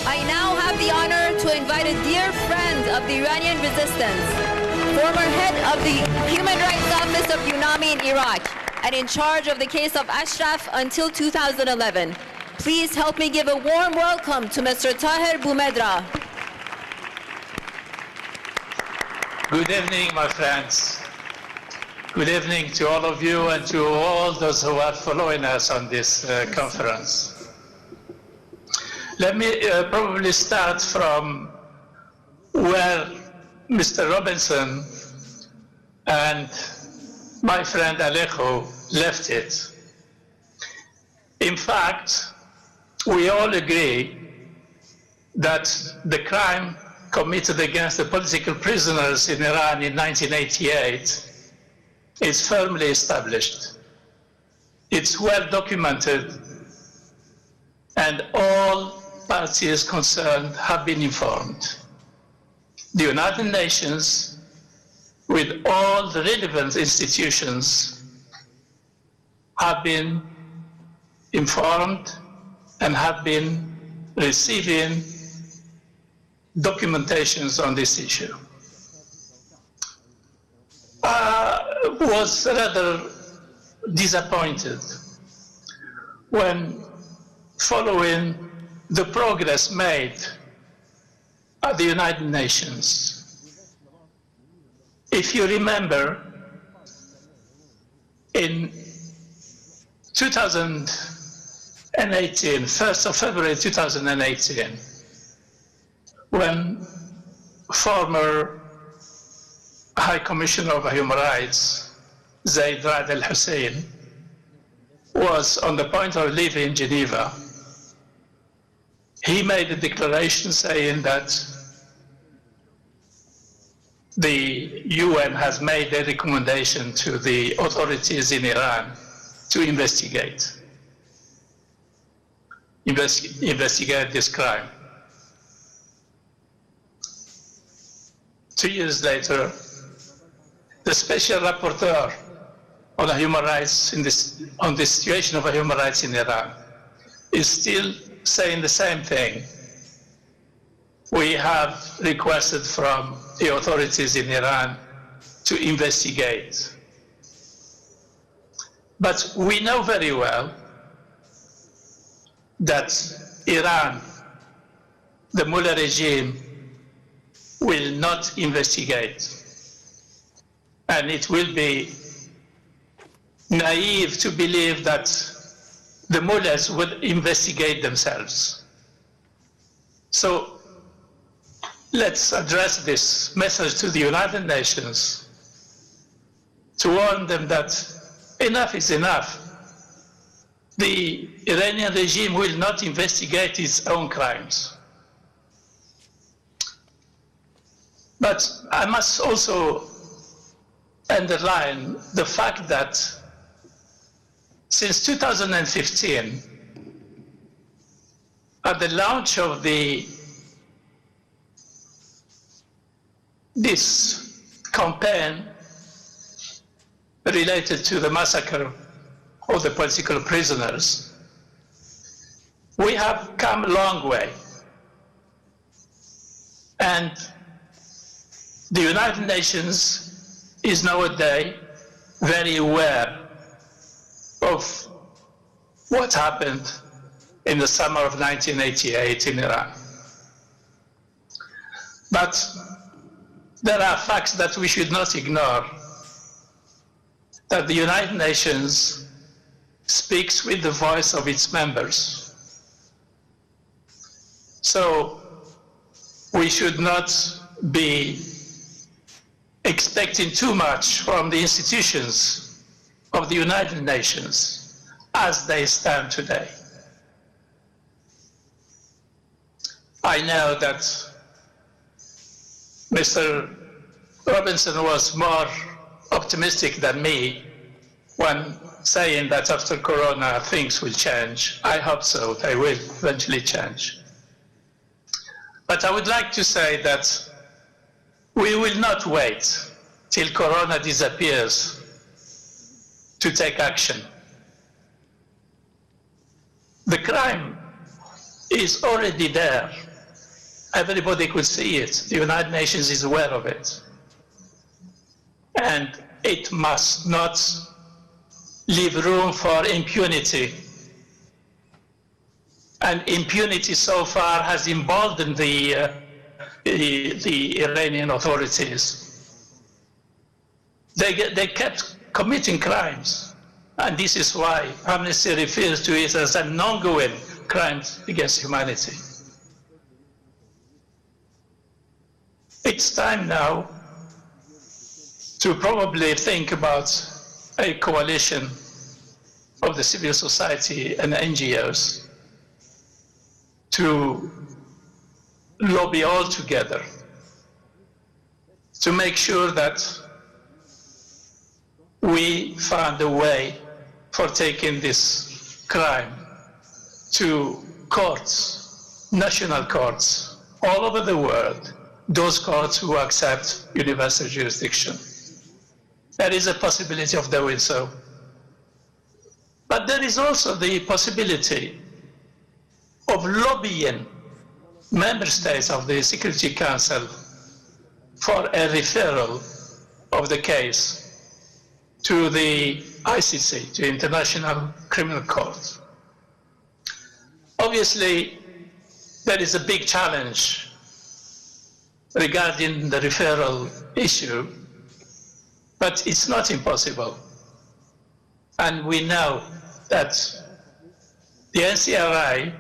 I now have the honor to invite a dear friend of the Iranian resistance, former head of the Human Rights Office of UNAMI in Iraq, and in charge of the case of Ashraf until 2011. Please help me give a warm welcome to Mr. Taher Boumedra. Good evening, my friends. Good evening to all of you and to all those who are following us on this conference. Let me probably start from where Mr. Robinson and my friend Alejo left it. In fact, we all agree that the crime committed against the political prisoners in Iran in 1988 is firmly established. It's well documented, and all parties concerned have been informed. The United Nations, with all the relevant institutions, have been informed and have been receiving documentations on this issue. I was rather disappointed when, following the progress made at the United Nations. If you remember, in 2018, 1st of February 2018, when former High Commissioner of Human Rights, Zaid Ra'ad al-Hussein, was on the point of leaving Geneva, he made a declaration saying that the UN has made a recommendation to the authorities in Iran to investigate this crime. 2 years later, the special rapporteur on human rights on the situation of human rights in Iran is still saying the same thing. We have requested from the authorities in Iran to investigate. But we know very well that Iran, the Mullah regime, will not investigate. And it will be naive to believe that the mullahs would investigate themselves. So let's address this message to the United Nations to warn them that enough is enough. The Iranian regime will not investigate its own crimes. But I must also underline the fact that since 2015, at the launch of this campaign related to the massacre of the political prisoners, we have come a long way. And the United Nations is nowadays very aware of what happened in the summer of 1988 in Iran. But there are facts that we should not ignore, that the United Nations speaks with the voice of its members. So we should not be expecting too much from the institutions of the United Nations as they stand today. I know that Mr. Robinson was more optimistic than me when saying that after Corona things will change. I hope so, they will eventually change. But I would like to say that we will not wait till Corona disappears to take action. The crime is already there. Everybody could see it. The United Nations is aware of it. And it must not leave room for impunity. And impunity so far has emboldened the Iranian authorities. They kept committing crimes. And this is why Amnesty refers to it as an ongoing crime against humanity. It's time now to probably think about a coalition of the civil society and NGOs to lobby all together to make sure that we find a way for taking this crime to courts, national courts, all over the world, those courts who accept universal jurisdiction. There is a possibility of doing so. But there is also the possibility of lobbying member states of the Security Council for a referral of the case to the ICC, to International Criminal Court. Obviously, there is a big challenge regarding the referral issue, but it's not impossible. And we know that the NCRI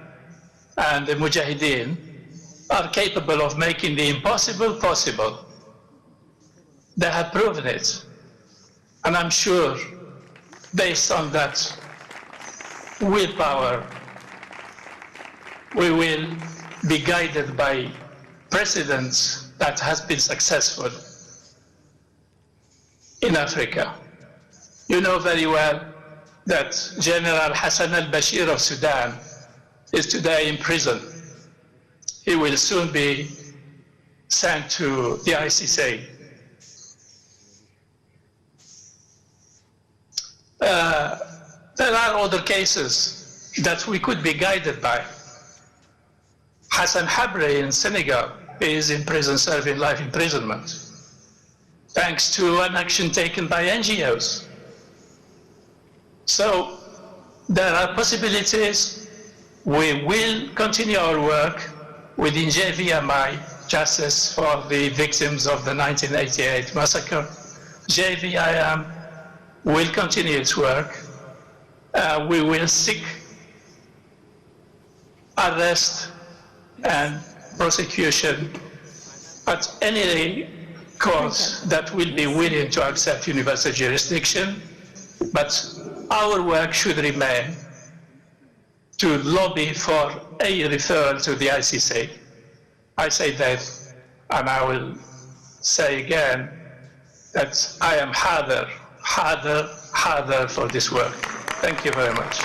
and the Mujahideen are capable of making the impossible possible. They have proven it. And I'm sure, based on that willpower, we will be guided by precedents that has been successful in Africa. You know very well that General Hassan al-Bashir of Sudan is today in prison. He will soon be sent to the ICC. There are other cases that we could be guided by. Hassan Habre in Senegal is in prison serving life imprisonment, thanks to an action taken by NGOs. So there are possibilities. We will continue our work within JVMI, Justice for the Victims of the 1988 Massacre. JVIM will continue its work. We will seek arrest and prosecution at any court that will be willing to accept universal jurisdiction, but our work should remain to lobby for a referral to the ICC. I say that, and I will say again that I am harder for this work. Thank you very much.